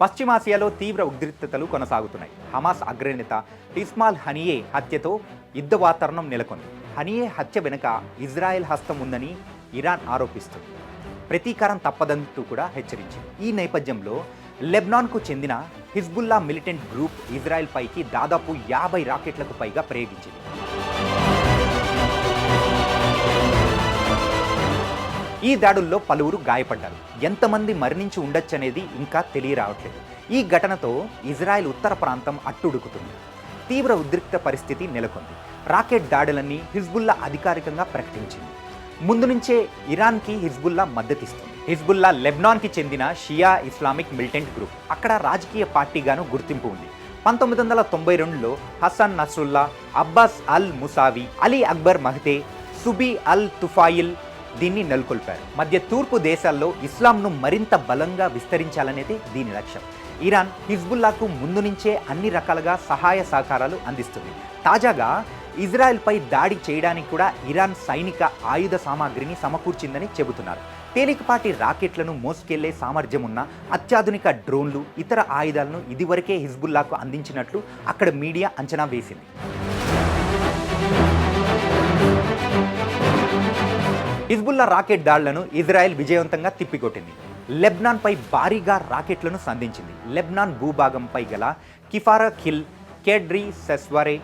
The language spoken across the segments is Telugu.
పశ్చిమాసియాలో తీవ్ర ఉద్రిక్తతలు కొనసాగుతున్నాయి. హమాస్ అగ్రనేత ఇస్మాయిల్ హనియే హత్యతో యుద్ధ వాతావరణం నెలకొంది. హనియే హత్య వెనుక ఇజ్రాయెల్ హస్తం ఉందని ఇరాన్ ఆరోపిస్తుంది. ప్రతీకారం తప్పదంటూ కూడా హెచ్చరించింది. ఈ నేపథ్యంలో లెబనాన్కు చెందిన హిజ్బుల్లా మిలిటెంట్ గ్రూప్ ఇజ్రాయెల్ పైకి దాదాపు 50 రాకెట్లకు పైగా ప్రయోగించింది. ఈ దాడుల్లో పలువురు గాయపడ్డారు. ఎంతమంది మరణించి ఉండొచ్చనేది ఇంకా తెలియరావట్లేదు. ఈ ఘటనతో ఇజ్రాయెల్ ఉత్తర ప్రాంతం అట్టుడుకుతుంది. తీవ్ర ఉద్రిక్త పరిస్థితి నెలకొంది. రాకెట్ దాడులన్నీ హిజ్బుల్లా అధికారికంగా ప్రకటించింది. ముందు నుంచే ఇరాన్కి హిజ్బుల్లా మద్దతిస్తుంది. హిజ్బుల్లా లెబనాన్కి చెందిన షియా ఇస్లామిక్ మిలిటెంట్ గ్రూప్. అక్కడ రాజకీయ పార్టీగాను గుర్తింపు ఉంది. 1992లో హసన్ నస్రుల్లా, అబ్బాస్ అల్ ముసావి, అలీ అక్బర్ మహ్దే, సుబీ అల్ తుఫాయిల్ దీన్ని నెలకొల్పారు. మధ్య తూర్పు దేశాల్లో ఇస్లాంను మరింత బలంగా విస్తరించాలనేది దీని లక్ష్యం. ఇరాన్ హిజ్బుల్లాకు ముందు నుంచే అన్ని రకాలుగా సహాయ సహకారాలు అందిస్తుంది. తాజాగా ఇజ్రాయెల్పై దాడి చేయడానికి కూడా ఇరాన్ సైనిక ఆయుధ సామాగ్రిని సమకూర్చిందని చెబుతున్నారు. తేలికపాటి రాకెట్లను మోసుకెళ్లే సామర్థ్యం ఉన్న అత్యాధునిక డ్రోన్లు, ఇతర ఆయుధాలను ఇదివరకే హిజ్బుల్లాకు అందించినట్లు అక్కడ మీడియా అంచనా వేసింది. హిజ్బుల్లా రాకెట్ దాడులను ఇజ్రాయెల్ విజయవంతంగా తిప్పికొట్టింది. లెబనాన్పై భారీగా రాకెట్లను సంధించింది. లెబనాన్ భూభాగంపై గల కిఫారా ఖిల్, కేడ్రీ సెస్వరే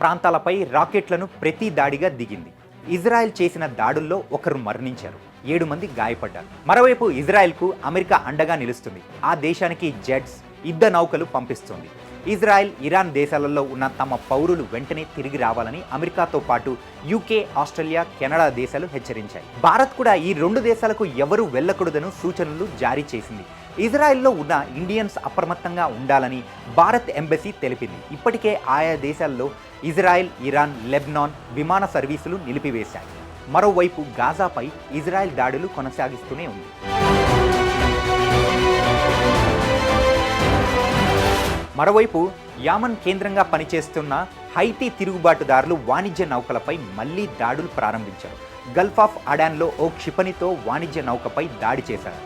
ప్రాంతాలపై రాకెట్లను ప్రతి దాడిగా దిగింది. ఇజ్రాయెల్ చేసిన దాడుల్లో ఒకరు మరణించారు, 7 మంది గాయపడ్డారు. మరోవైపు ఇజ్రాయెల్కు అమెరికా అండగా నిలుస్తుంది. ఆ దేశానికి జెట్స్, యుద్ధ నౌకలు పంపిస్తుంది. ఇజ్రాయెల్, ఇరాన్ దేశాలలో ఉన్న తమ పౌరులు వెంటనే తిరిగి రావాలని అమెరికాతో పాటు యూకే, ఆస్ట్రేలియా, కెనడా దేశాలు హెచ్చరించాయి. భారత్ కూడా ఈ 2 దేశాలకు ఎవరూ వెళ్లకూడదని సూచనలు జారీ చేసింది. ఇజ్రాయెల్లో ఉన్న ఇండియన్స్ అప్రమత్తంగా ఉండాలని భారత్ ఎంబసీ తెలిపింది. ఇప్పటికే ఆయా దేశాల్లో ఇజ్రాయెల్, ఇరాన్, లెబనాన్ విమాన సర్వీసులు నిలిపివేశాయి. మరోవైపు గాజాపై ఇజ్రాయెల్ దాడులు కొనసాగిస్తూనే ఉంది. మరోవైపు యామన్ కేంద్రంగా పనిచేస్తున్న హైతీ తిరుగుబాటుదారులు వాణిజ్య నౌకలపై మళ్లీ దాడులు ప్రారంభించారు. గల్ఫ్ ఆఫ్ అడాన్లో ఓ క్షిపణితో వాణిజ్య నౌకపై దాడి చేశారు.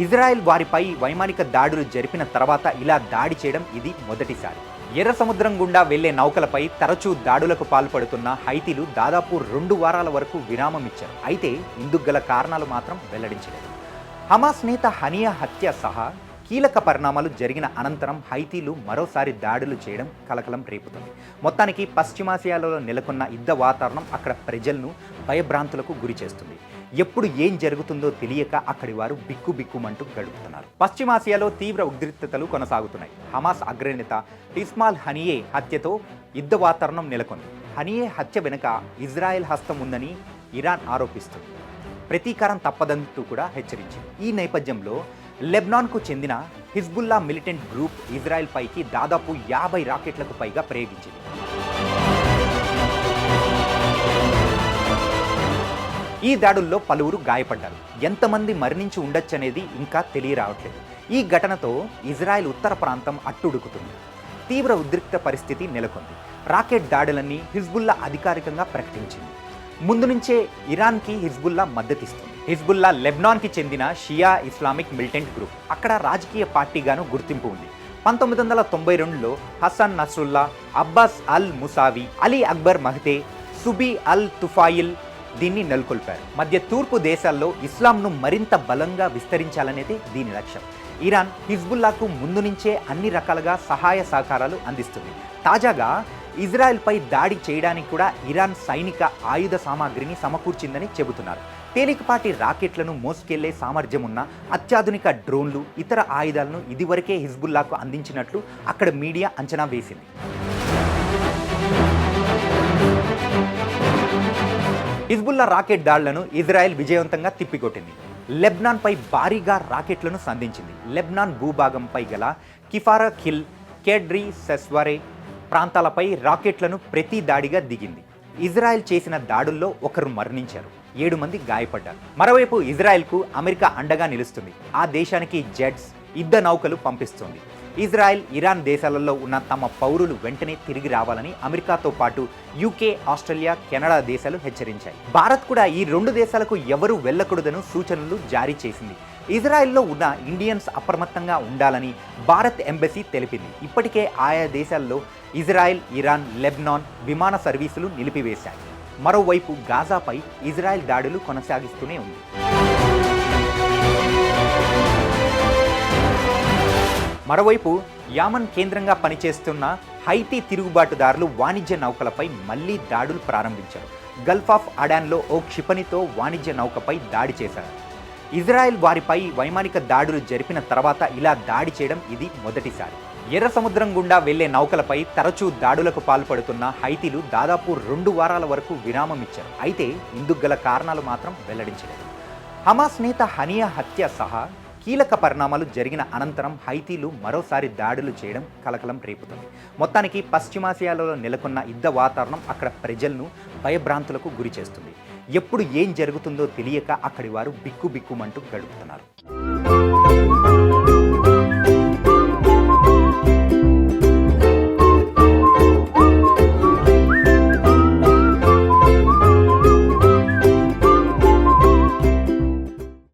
ఇజ్రాయెల్ వారిపై వైమానిక దాడులు జరిపిన తర్వాత ఇలా దాడి చేయడం ఇది మొదటిసారి. ఎర్ర సముద్రం గుండా వెళ్లే నౌకలపై తరచూ దాడులకు పాల్పడుతున్న హైతీలు దాదాపు 2 వారాల వరకు విరామం ఇచ్చారు. అయితే ఇందుకు గల కారణాలు మాత్రం వెల్లడించలేదు. హమాస్ నేత హనియా హత్య సహా కీలక పరిణామాలు జరిగిన అనంతరం హైతీలు మరోసారి దాడులు చేయడం కలకలం రేపుతుంది. మొత్తానికి పశ్చిమాసియాలో నెలకొన్న యుద్ధ వాతావరణం అక్కడ ప్రజలను భయభ్రాంతులకు గురి చేస్తుంది. ఎప్పుడు ఏం జరుగుతుందో తెలియక అక్కడి వారు బిక్కుబిక్కుమంటూ గడుపుతున్నారు. పశ్చిమాసియాలో తీవ్ర ఉద్రిక్తతలు కొనసాగుతున్నాయి. హమాస్ అగ్రనేత ఇస్మాయిల్ హనియే హత్యతో యుద్ధ వాతావరణం నెలకొంది. హనియే హత్య వెనుక ఇజ్రాయెల్ హస్తం ఉందని ఇరాన్ ఆరోపిస్తుంది. ప్రతీకారం తప్పదంటూ కూడా హెచ్చరించింది. ఈ నేపథ్యంలో లెబనాన్కు చెందిన హిజ్బుల్లా మిలిటెంట్ గ్రూప్ ఇజ్రాయెల్ పైకి దాదాపు 50 రాకెట్లకు పైగా ప్రయోగించింది. ఈ దాడుల్లో పలువురు గాయపడ్డారు. ఎంతమంది మరణించి ఉండొచ్చనేది ఇంకా తెలియరావట్లేదు. ఈ ఘటనతో ఇజ్రాయెల్ ఉత్తర ప్రాంతం అట్టుడుకుతుంది. తీవ్ర ఉద్రిక్త పరిస్థితి నెలకొంది. రాకెట్ దాడులన్నీ హిజ్బుల్లా అధికారికంగా ప్రకటించింది. ముందు నుంచే ఇరాన్కి హిజ్బుల్లా మద్దతిస్తుంది. హిజ్బుల్లా లెబనాన్కి చెందిన షియా ఇస్లామిక్ మిలిటెంట్ గ్రూప్. అక్కడ రాజకీయ పార్టీగాను గుర్తింపు ఉంది. 1992లో హసన్ నస్రుల్లా, అబ్బాస్ అల్ ముసావి, అలీ అక్బర్ మహ్దే, సుబీ అల్ తుఫాయిల్ దీన్ని నెలకొల్పారు. మధ్య తూర్పు దేశాల్లో ఇస్లాంను మరింత బలంగా విస్తరించాలనేది దీని లక్ష్యం. ఇరాన్ హిజ్బుల్లాకు ముందు నుంచే అన్ని రకాలుగా సహాయ సహకారాలు అందిస్తుంది. తాజాగా ఇజ్రాయెల్పై దాడి చేయడానికి కూడా ఇరాన్ సైనిక ఆయుధ సామాగ్రిని సమకూర్చిందని చెబుతున్నారు. తేలికపాటి రాకెట్లను మోసుకెళ్లే సామర్థ్యం ఉన్న అత్యాధునిక డ్రోన్లు, ఇతర ఆయుధాలను ఇదివరకే హిజ్బుల్లాకు అందించినట్లు అక్కడ మీడియా అంచనా వేసింది. హిజ్బుల్లా రాకెట్ దాడులను ఇజ్రాయెల్ విజయవంతంగా తిప్పికొట్టింది. లెబనాన్పై భారీగా రాకెట్లను సంధించింది. లెబనాన్ భూభాగంపై గల కిఫారా ఖిల్, కేడ్రీ సెస్వరే ప్రాంతాలపై రాకెట్లను ప్రతి దాడిగా దిగింది. ఇజ్రాయెల్ చేసిన దాడుల్లో ఒకరు మరణించారు, 7 మంది గాయపడ్డారు. మరోవైపు ఇజ్రాయెల్కు అమెరికా అండగా నిలుస్తుంది. ఆ దేశానికి జెట్స్, యుద్ధ నౌకలు పంపిస్తుంది. ఇజ్రాయెల్, ఇరాన్ దేశాలలో ఉన్న తమ పౌరులు వెంటనే తిరిగి రావాలని అమెరికాతో పాటు యూకే, ఆస్ట్రేలియా, కెనడా దేశాలు హెచ్చరించాయి. భారత్ కూడా ఈ 2 దేశాలకు ఎవరూ వెళ్లకూడదని సూచనలు జారీ చేసింది. ఇజ్రాయెల్లో ఉన్న ఇండియన్స్ అప్రమత్తంగా ఉండాలని భారత్ ఎంబసీ తెలిపింది. ఇప్పటికే ఆయా దేశాల్లో ఇజ్రాయెల్, ఇరాన్, లెబనాన్ విమాన సర్వీసులు నిలిపివేశాయి. మరోవైపు గాజాపై ఇజ్రాయెల్ దాడులు కొనసాగిస్తూనే ఉంది. మరోవైపు యామన్ కేంద్రంగా పనిచేస్తున్న హైతీ తిరుగుబాటుదారులు వాణిజ్య నౌకలపై మళ్లీ దాడులు ప్రారంభించారు. గల్ఫ్ ఆఫ్ అడాన్లో ఓ క్షిపణితో వాణిజ్య నౌకపై దాడి చేశారు. ఇజ్రాయెల్ వారిపై వైమానిక దాడులు జరిపిన తర్వాత ఇలా దాడి చేయడం ఇది మొదటిసారి. ఎర్ర సముద్రం గుండా వెళ్లే నౌకలపై తరచూ దాడులకు పాల్పడుతున్న హైతీలు దాదాపు 2 వారాల వరకు విరామం ఇచ్చారు. అయితే ఇందుకు గల కారణాలు మాత్రం వెల్లడించలేదు. హమాస్ నేత హనియా హత్య సహా కీలక పరిణామాలు జరిగిన అనంతరం హైతీలు మరోసారి దాడులు చేయడం కలకలం రేపుతుంది. మొత్తానికి పశ్చిమాసియాలో నెలకొన్న యుద్ధ వాతావరణం అక్కడ ప్రజలను భయభ్రాంతులకు గురి చేస్తుంది. ఎప్పుడు ఏం జరుగుతుందో తెలియక అక్కడి వారు బిక్కుబిక్కుమంటూ గడుపుతున్నారు.